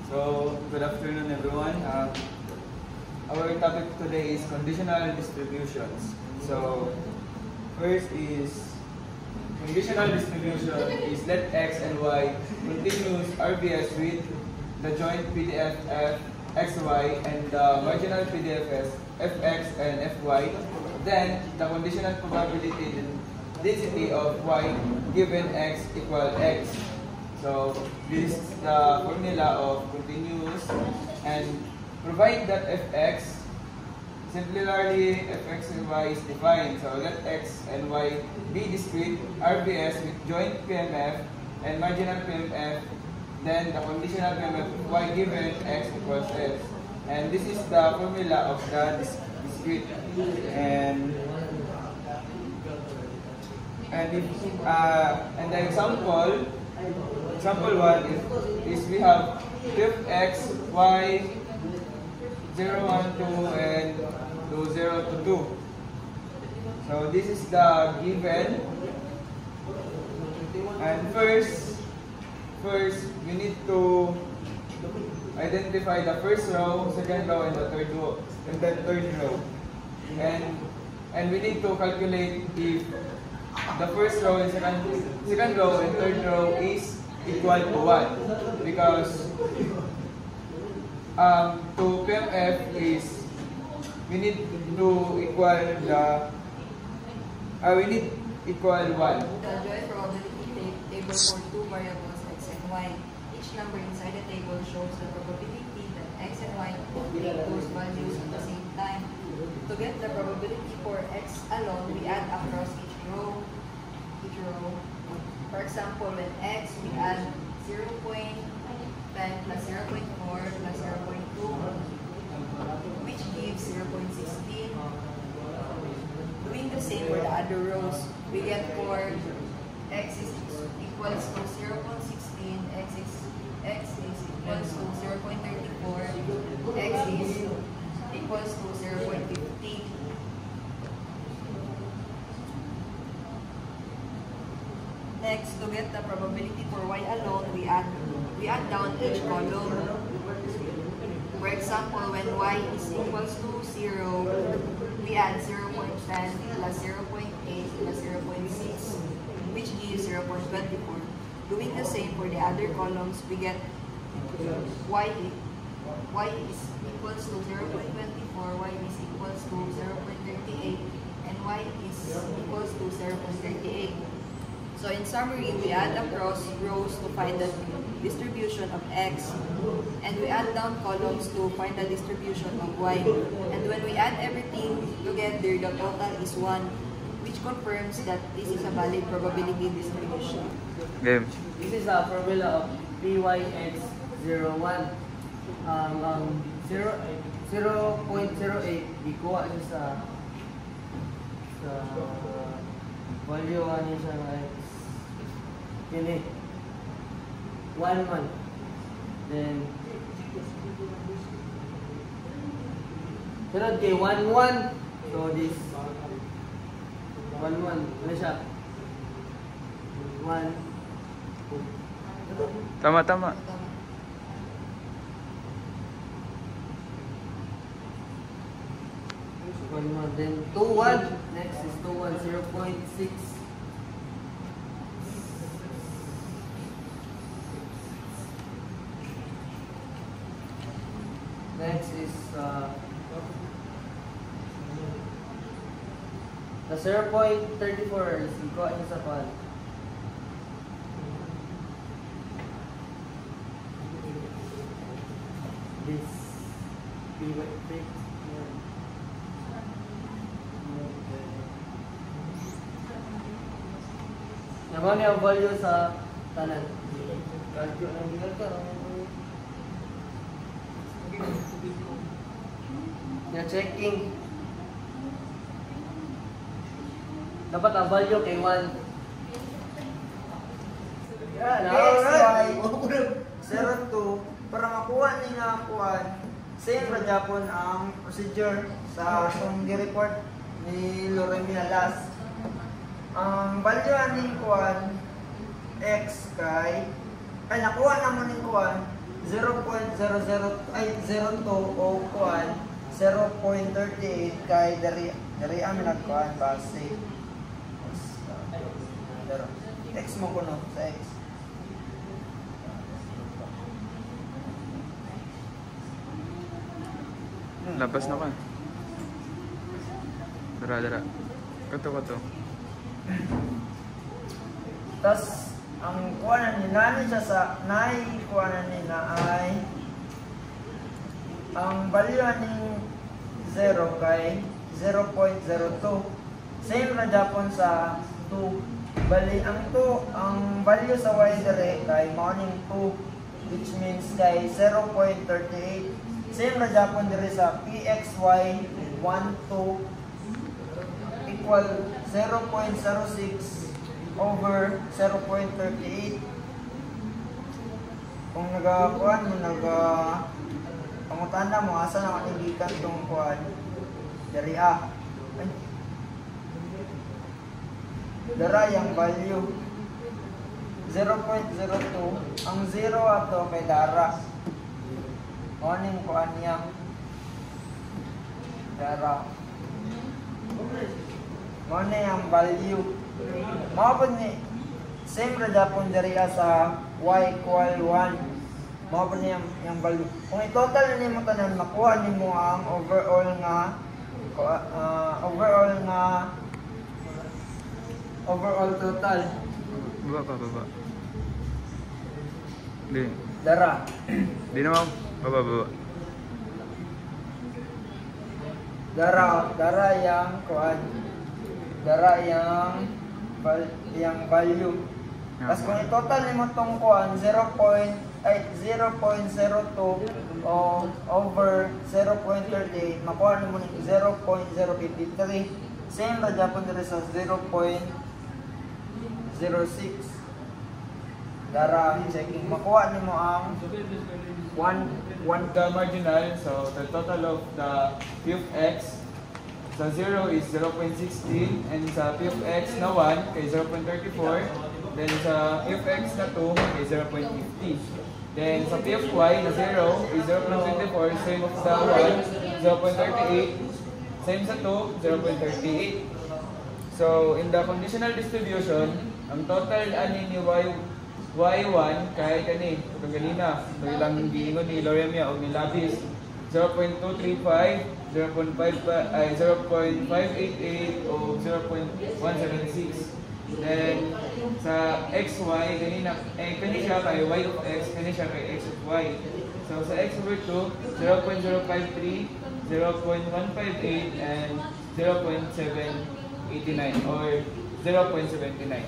So, good afternoon everyone. Our topic today is conditional distributions. So, first is conditional distribution is let x and y continuous RBS with the joint PDF f xy and the marginal PDFs fx and fy. Then, the conditional probability density of y given x equal x. So, this is the formula of continuous, and provide that fx, similarly fx and y is defined. So, let x and y be discrete RBS with joint PMF and marginal PMF. Then, the conditional PMF y given x equals x. And this is the formula of the discrete. And the example 1 is we have fx, y, 0, 1, 2, and 2, 0 to 2. So this is the given. And first we need to identify the first row, second row, and the third row. And we need to calculate if the first row and second row and third row is equal to 1, because to PMF is we need to equal 1. The joint probability table for two variables x and y. Each number inside the table shows the probability that x and y take those values at the same time. To get the probability for x alone, we add across each row. For example, when x, we add 0.10 plus 0.4 plus 0.2, which gives 0.16. Doing the same for the other rows, we get for x is equals to 0.16, x is equals to 0.34, x is equals to 0.50. Next, to get the probability for y alone, we add down each column. For example, when y is equals to 0, we add 0.10 plus 0.8 plus 0.6, which gives 0.24. Doing the same for the other columns, we get y is equals to 0.24, y is equals to 0.38, and y is equals to 0.38. So in summary, we add across rows to find the distribution of x, and we add down columns to find the distribution of y. And when we add everything together, the total is 1, which confirms that this is a valid probability distribution. Game. This is a formula of PYX01. 0.08 ikuha siya sa value ano siya ng x. Kini 1 month. Then sunod kay 1 1. So this 1 1 ano siya? 1 Tama. 1 1, then 2 1. Next is 2 1, 0.6. Next is the 0.34 is ikuha niya sa pan. This PYX. Naman yung value sa tanan. Calculate ang ginagawa. Yung checking. Dapat ang value kay 1. X, Y, 0, 2, para makuha niya kuhan, same ra gyapon ang procedure sa atong gi-report ni Lorem Minalas. Ang value aning kuhan x kay ay nakuha naman ning kuhan 0.02 o kuan 0.38 kay dari amin nagkuan base. X mo ko no sa X. Labas na ka. Dara. Kato. Tas ang kuanan ni nani siya sa kuanan nila ay ang value ning 0 kay 0.02. Same na Japon sa 2. Bali ang 2, ang value sa y dire kay mao ning 2, which means kay 0.38. Same na Japon dire sa pxy 12 equal 0.06 over 0.38. Kung nagakuan mo pangutana mo asa na kanigikan tong kuan dari dara yung value 0.02 ang 0 ato kay dara morning kuan niya dara morning ang value mao ni same ra Japon dari sa y equal 1 mao ni yung value kung i-total nimo tanan makuha nimo ang overall total. Baba. Di. Dara. Di na mau. Baba. Dara yang kuan. Dara yang value. Tapos kung i-total nimo tong kuan 0.02 o over 0.38 makuha nimo ni 0.053. Same ra Japon dire sa 0.06. Dara checking makuha nimo ang 1 The marginal, so the total of the p of x sa 0 is 0.16 and sa p of x na 1 kay 0.34, then sa p of x na 2 kay 0.50. Then sa p of y na 0 is 0.24, same of sa 1, 0.38, same sa 2, 0.38. So in the conditional distribution, ang total ani ni y1 kay kani katong ganina ilang giingon ni Loremia o ni Labis 0.235, 0.588 o 0.176. Then sa xy kanina kani siya kay y of x, kani siya kay x of y. So sa x over 2, 0.053, 0.158 and 0.789 or 0.79.